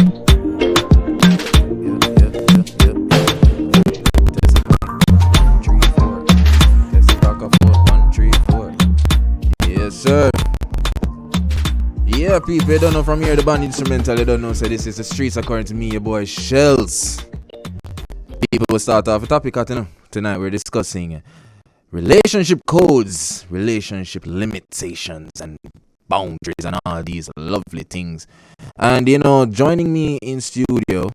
Yes, sir. Yeah, people, you don't know from here the band instrumental, you don't know, so this is the streets according to me, your boy Shells. People will start off a topic, you know. Tonight we're discussing relationship codes, relationship limitations, and boundaries, and all these lovely things. And you know, joining me in studio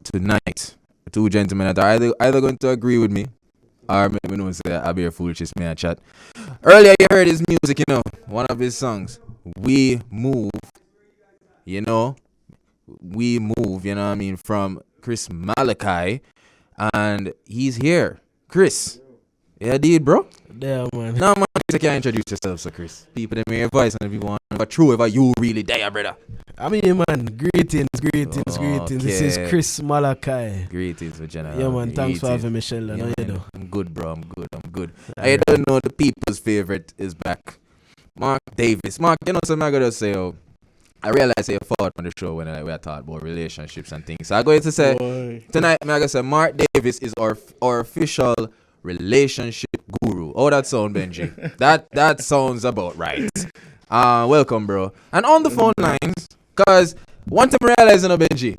tonight, two gentlemen that are either going to agree with me or maybe no say I'll be a fool, just me a chat. Earlier you heard his music, you know, one of his songs, We Move, you know, We Move, you know what I mean, from Chris Malachi, and he's here. Chris, yeah, dude, bro. Yeah, man. No, man, you can't introduce yourself, so Chris. People, they may your voice, and if you want, but true, if you really there, brother. I mean, man, greetings. This is Chris Malachi. Greetings, for general. Yeah, man, thanks for having me, Sheldon. How you doing? I'm good, bro. I'm good. I don't know, the people's favorite is back. Mark Davis. Mark, you know something I gotta say, I realized you fought on the show when we are talking about relationships and things. So I'm going to say, tonight, I'm gonna say Mark Davis is our official relationship guru. Oh, that sound, Benji. that sounds about right. Welcome, bro. And on the phone lines, cause one time I realized, you know, Benji,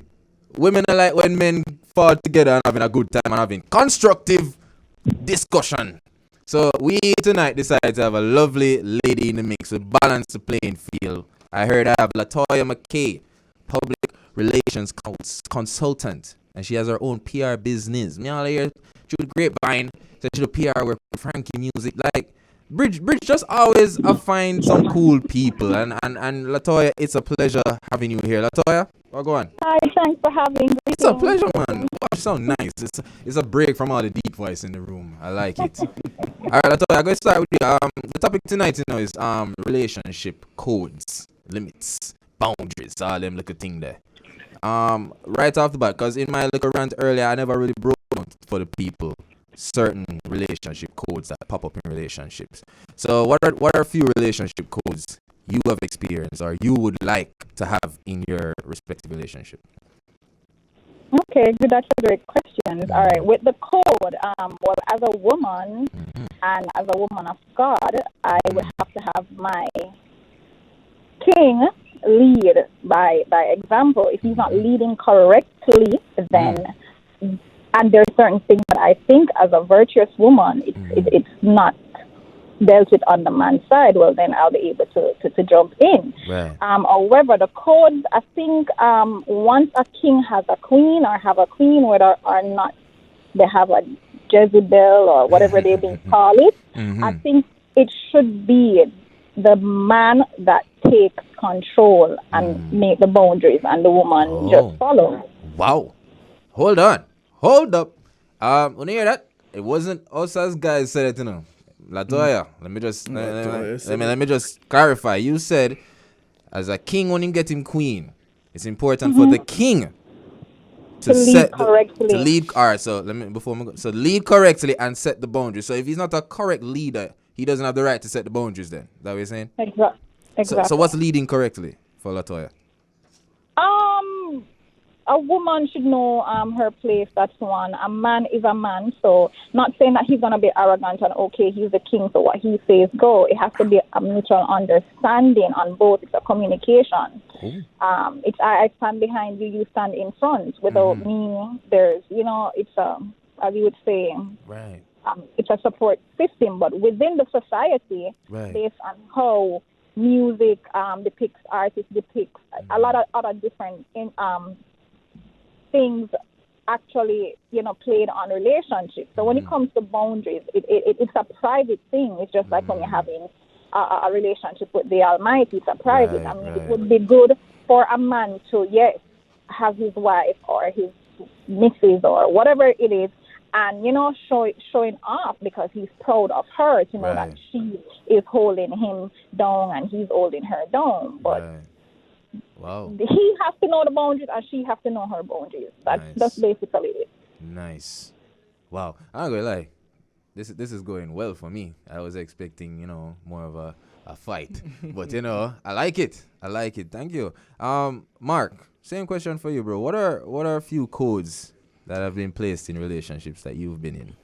women are like when men fall together and having a good time and having constructive discussion. So we tonight decided to have a lovely lady in the mix to balance the playing field. I heard I have Latoya Mckay, public relations consultant, and she has her own PR business. Me all here through the grapevine, so she do PR work for Frankie Music. Like Bridge just always find some cool people, and Latoya, it's a pleasure having you here. Latoya, go on. Hi, thanks for having me. It's a pleasure, man. Wow, you sound nice. It's a break from all the deep voice in the room. I like it. All right, Latoya, I'm going to start with you. The topic tonight, you know, is relationship codes, limits, boundaries, all them little thing there. Right off the bat, because in my little rant earlier, I never really broke down for the people certain relationship codes that pop up in relationships. So what are a few relationship codes you have experienced or you would like to have in your respective relationship? Okay, good. That's a great question. All right, with the code, well, as a woman and as a woman of God, I would have to have my king lead by example. If he's not leading correctly, then and there's certain things that I think as a virtuous woman, it's not dealt with on the man's side. Well, then I'll be able to jump in. Right. However, the codes, I think once a king has a queen or have a queen, whether or not they have a Jezebel or whatever they call it, I think it should be the man that takes control and make the boundaries, and the woman just follow. Wow. Hold on. Hold up. When you hear that, it wasn't us as guys said it, you know. Latoya, let me just clarify. You said as a king when you get him queen, it's important for the king to lead correctly. To lead. All right, so lead correctly and set the boundaries. So if he's not a correct leader, he doesn't have the right to set the boundaries. Then is that what you're saying? Exactly. So what's leading correctly for Latoya? A woman should know her place. That's one. A man is a man, so not saying that he's gonna be arrogant and okay, he's the king, so what he says go. It has to be a mutual understanding on both. It's a communication. It's I stand behind you, you stand in front. Without me, there's it's as you would say, right. It's a support system, but within the society, based on how music depicts, artists depicts, a lot of other different things actually, played on relationships. So when it comes to boundaries, it's a private thing. It's just like when you're having a relationship with the Almighty. It's a private. It would be good for a man to, yes, have his wife or his missus or whatever it is, and, showing off because he's proud of her to know that she is holding him down and he's holding her down. But wow. He has to know the boundaries and she has to know her boundaries. That's basically it. Nice. Wow. I'm not gonna lie. This is going well for me. I was expecting, more of a a fight. But I like it. Thank you. Mark, same question for you, bro. What are a few codes that have been placed in relationships that you've been in?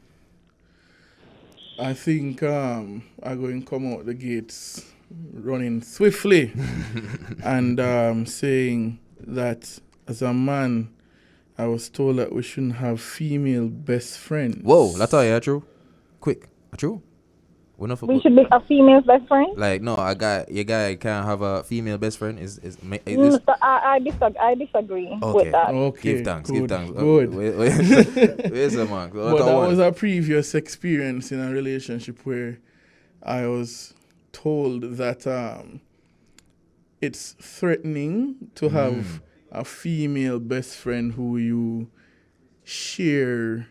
I think I'm going to come out the gates running swiftly and saying that as a man, I was told that we shouldn't have female best friends. Whoa, Latoya, true? Quick, true? We should be a female's best friend? Like, no, your guy can't have a female best friend? I disagree with that. Okay, give thanks. Good. Where's the mark? But that was a previous experience in a relationship where I was told that it's threatening to have a female best friend who you share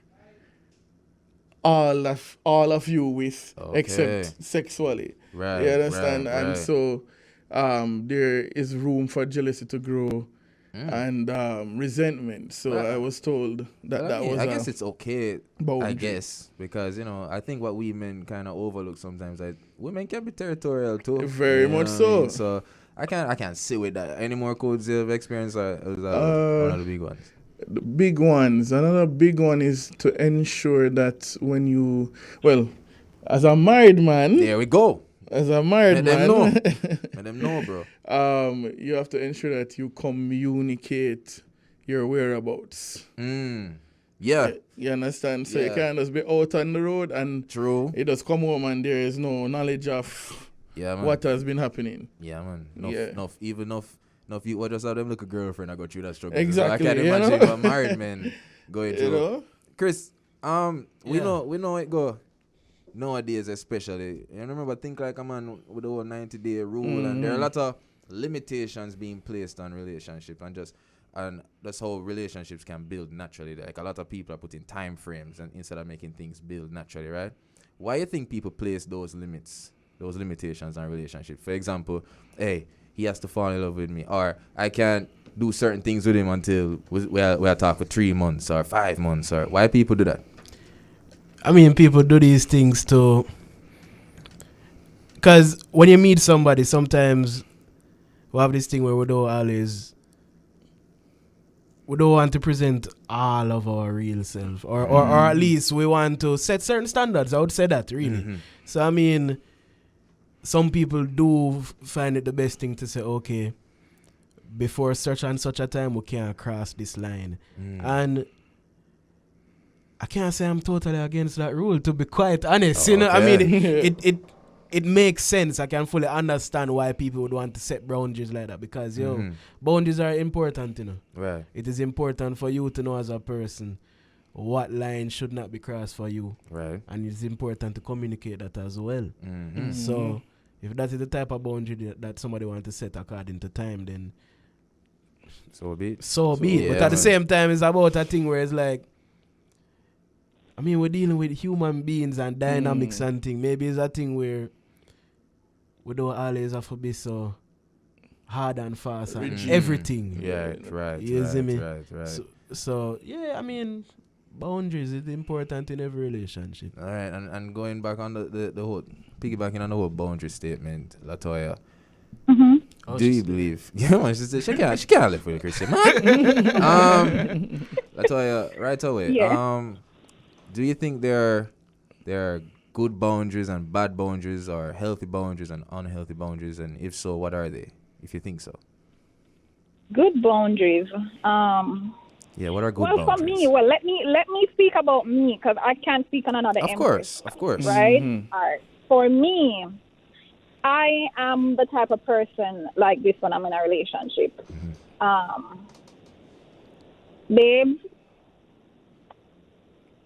all of you with, except sexually. Right. You understand? Right. And so there is room for jealousy to grow and resentment. So I was told that was. I guess it's okay. Boundary. I guess because I think what women kind of overlook sometimes, like women can be territorial too. Very much so. I mean? So I can't sit with that. Any more codes of experience? Or is that one of the big ones? The big ones. Another big one is to ensure that when you, as a married man. There we go. As a married man. Let them know, bro. You have to ensure that you communicate your whereabouts. Yeah. You understand? So you can't just be out on the road and True. it just come home and there is no knowledge of what has been happening. Yeah, man. Enough you what just have them look a girlfriend I got through that struggle. Exactly. So I can't imagine a married man going through. Chris, we know it go nowadays especially. You remember think like a man with the whole 90-day rule and there are a lot of limitations being placed on relationship and that's how relationships can build naturally. Like a lot of people are putting time frames and instead of making things build naturally, right? Why do you think people place those limitations on relationship? For example, hey, he has to fall in love with me, or I can't do certain things with him until we talk for 3 months or 5 months, or why people do that? I mean, people do these things to, because when you meet somebody, sometimes we have this thing where we don't want to present all of our real self, or at least we want to set certain standards. I would say that really. So I mean, some people do find it the best thing to say, okay, before such and such a time, we can't cross this line. And I can't say I'm totally against that rule, to be quite honest. I mean, it makes sense. I can fully understand why people would want to set boundaries like that because, boundaries are important, Right. It is important for you to know as a person what line should not be crossed for you. Right. And it's important to communicate that as well. So if that is the type of boundary that somebody wants to set according to time, then so be it. Yeah, but at the same time, it's about a thing where it's like, I mean, we're dealing with human beings and dynamics and things. Maybe it's a thing where we don't always have to be so hard and fast and everything. Yeah, right. You see me? Right. So, yeah, I mean, boundaries is important in every relationship. All right, and going back on the whole, piggybacking on the whole boundary statement, Latoya, do you believe? Yeah, man, she can't live with a Christian man. Latoya, right away. Yeah. Do you think there are good boundaries and bad boundaries, or healthy boundaries and unhealthy boundaries, and if so, what are they? If you think so. Good boundaries. Yeah, what are good boundaries? Well, for me, let me speak about me because I can't speak on another. Of course. Right. All right. For me, I am the type of person like this when I'm in a relationship. Babe,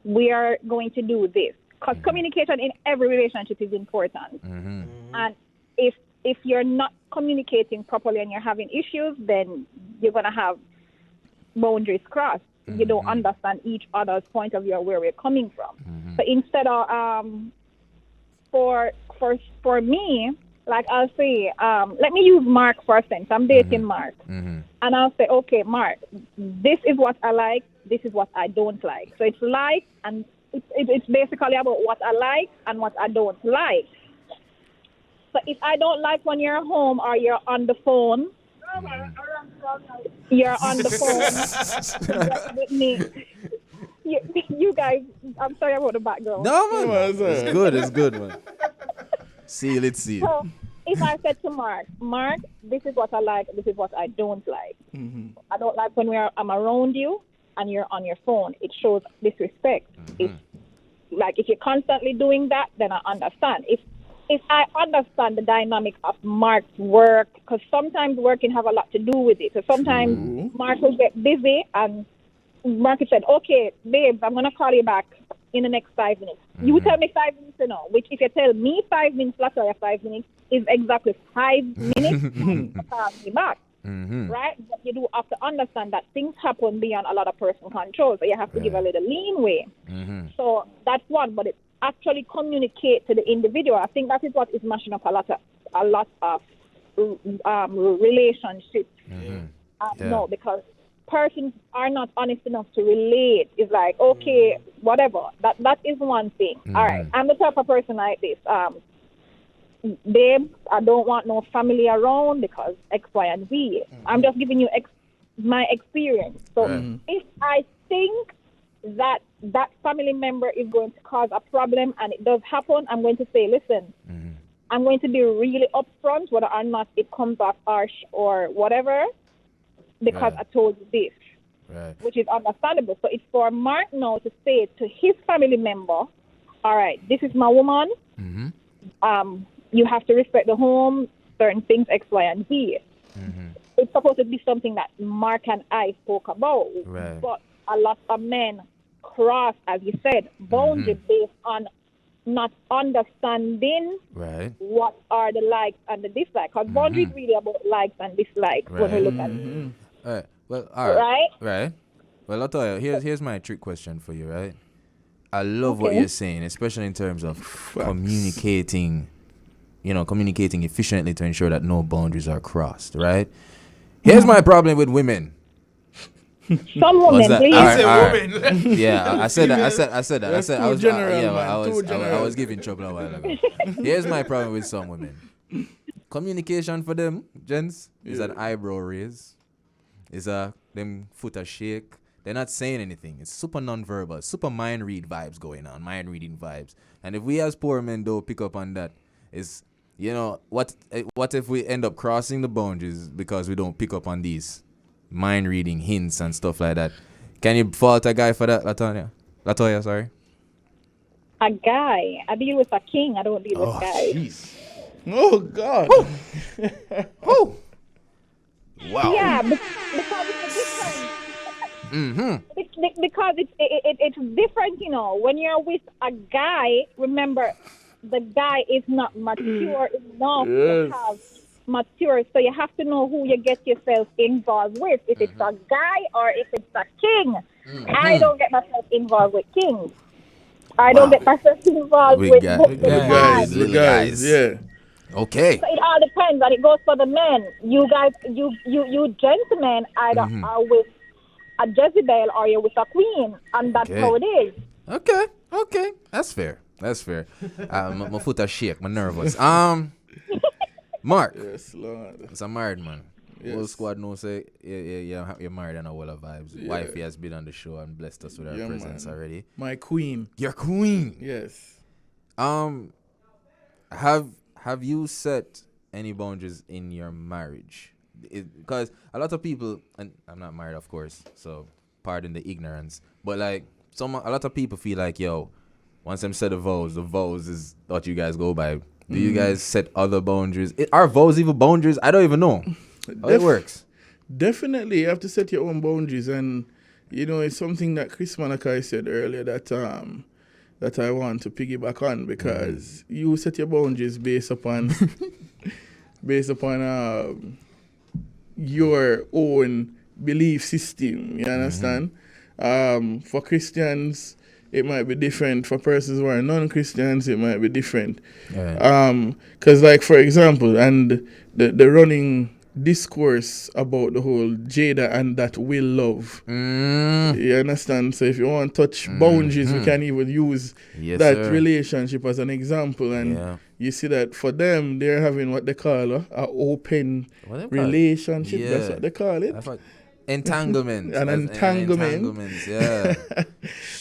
we are going to do this. Because communication in every relationship is important. And if you're not communicating properly and you're having issues, then you're going to have boundaries crossed. You don't understand each other's point of view or where we're coming from. So instead of, for me, like I'll say, let me use Mark for instance. I'm dating Mark. And I'll say, okay, Mark, this is what I like. This is what I don't like. So it's like, and it's basically about what I like and what I don't like. So if I don't like when you're home or you're on the phone, you're on the phone with me. You guys, I'm sorry about the background. No, man. It's good, man. See, let's see. So if I said to Mark, this is what I like, this is what I don't like. I don't like when I'm around you and you're on your phone. It shows disrespect. If you're constantly doing that, then I understand. If I understand the dynamic of Mark's work, because sometimes work can have a lot to do with it. So sometimes Mark will get busy and Mark said, okay, babes, I'm going to call you back in the next 5 minutes. You tell me 5 minutes to know, which if you tell me 5 minutes, Latoya 5 minutes, is exactly 5 minutes to call me back. Right? But you do have to understand that things happen beyond a lot of personal control, so you have to give a little leeway. So that's one, but it actually communicate to the individual. I think that is what is mashing up a lot of relationships. No, because persons are not honest enough to relate. It's like, okay, whatever. That is one thing. All right, I'm the type of person like this. Babe, I don't want no family around because X, Y, and Z. I'm just giving you my experience. So if I think that family member is going to cause a problem and it does happen, I'm going to say, listen, I'm going to be really upfront whether or not it comes off harsh or whatever, because I told you this, which is understandable. So it's for Mark now to say to his family member, all right, this is my woman. You have to respect the home, certain things, X, Y, and Z. It's supposed to be something that Mark and I spoke about. But a lot of men cross, as you said, boundaries based on not understanding what are the likes and the dislikes. Because boundaries really about likes and dislikes when we look at it. All right. Well, all right. Right. Well, Latoya, here's my trick question for you, right? I love what you're saying, especially in terms of communicating efficiently to ensure that no boundaries are crossed, right? Here's my problem with women. Some women, please. Women. Yeah, I said that. I was giving trouble a while ago. Here's my problem with some women. Communication for them, gents, is an eyebrow raise. Is them foot a shake. They're not saying anything. It's super non-verbal, super mind read vibes going on, mind reading vibes. And if we as poor men don't pick up on that, is what if we end up crossing the boundaries because we don't pick up on these mind reading hints and stuff like that? Can you fault a guy for that, Latoya, sorry? A guy. I deal with a king. I don't deal with guys. Jeez. Oh God. Oh. Wow. Yeah, because it's different. Because it's different, when you're with a guy, remember, the guy is not mature enough to have mature, so you have to know who you get yourself involved with, if it's a guy or if it's a king. I don't get myself involved with kings. I don't get myself involved with the guys. Yeah. Okay. So it all depends, and it goes for the men. You guys, you gentlemen either are with a Jezebel or you're with a queen, and that's how it is. Okay. That's fair. My foot are shake. I'm nervous. Mark. Yes, Lord. It's a married man. Yes. Whole squad knows say you're married and a whole of vibes. Yeah. Wifey has been on the show and blessed us with her presence already. My queen. Your queen. Yes. Have you set any boundaries in your marriage? Because a lot of people, and I'm not married, of course, so pardon the ignorance, but like a lot of people feel like, once them set the vows is what you guys go by. Do you guys set other boundaries? Are vows even boundaries? I don't even know how it works. Definitely, you have to set your own boundaries, and it's something that Chris Malachi said earlier that I want to piggyback on, because you set your boundaries based upon your own belief system. You understand? For Christians, it might be different. For persons who are non-Christians, it might be different. Because, like, for example, and the running discourse about the whole Jada and that will love. You understand? So if you want to touch boundaries, we can even use that relationship as an example. And you see that for them, they're having what they call a open relationship. Yeah. That's what they call it. Entanglement. An entanglement. Yeah.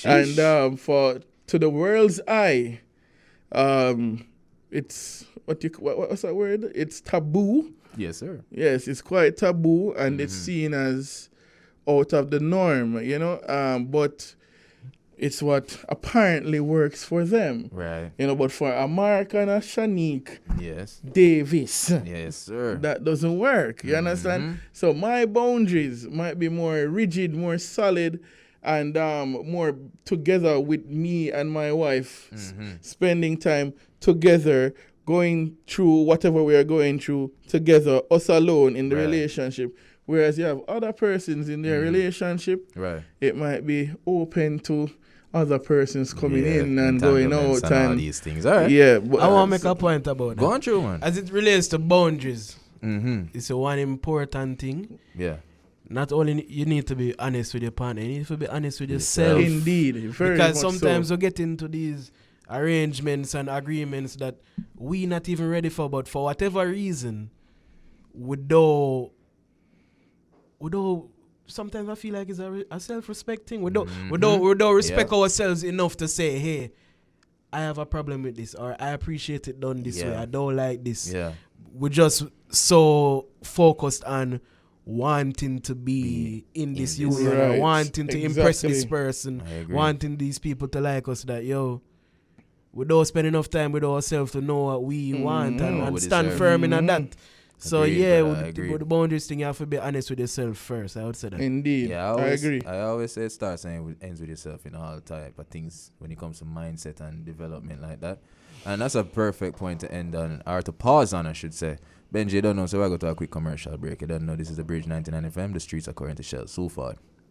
And for to the world's eye, it's what's that word? It's taboo. Yes, sir. Yes, it's quite taboo, and it's seen as out of the norm, you know. But it's what apparently works for them, right? You know, but for a Mark and a Shanique, Davis, yes, sir, that doesn't work. You understand? So my boundaries might be more rigid, more solid, and more together with me and my wife, spending time together, going through whatever we are going through together, us alone in the relationship. Whereas you have other persons in their relationship, it might be open to other persons coming in and going out and all these things. All right. Yeah, but I want to make a point about that. Go on through, man. As it relates to boundaries, it's a one important thing. Yeah. Not only you need to be honest with your partner, you need to be honest with yourself. Indeed, very because much sometimes so. we get into these arrangements and agreements that we not even ready for, but for whatever reason, we don't sometimes I feel like it's a self-respect thing. We don't respect ourselves enough to say, hey, I have a problem with this, or I appreciate it done this way. I don't like this. Yeah. We're just so focused on wanting to be in this union, or wanting to impress this person, wanting these people to like us, that we don't spend enough time with ourselves to know what we want and stand firm in that. So with the boundaries thing, you have to be honest with yourself first. I would say that. Indeed, I agree. I always say it starts and ends with yourself in all type of things when it comes to mindset and development like that. And that's a perfect point to end on, or to pause on, I should say. Benji, you don't know, so I go to a quick commercial break. You don't know, this is the Bridge 99 FM. The streets are according to Shell. So far.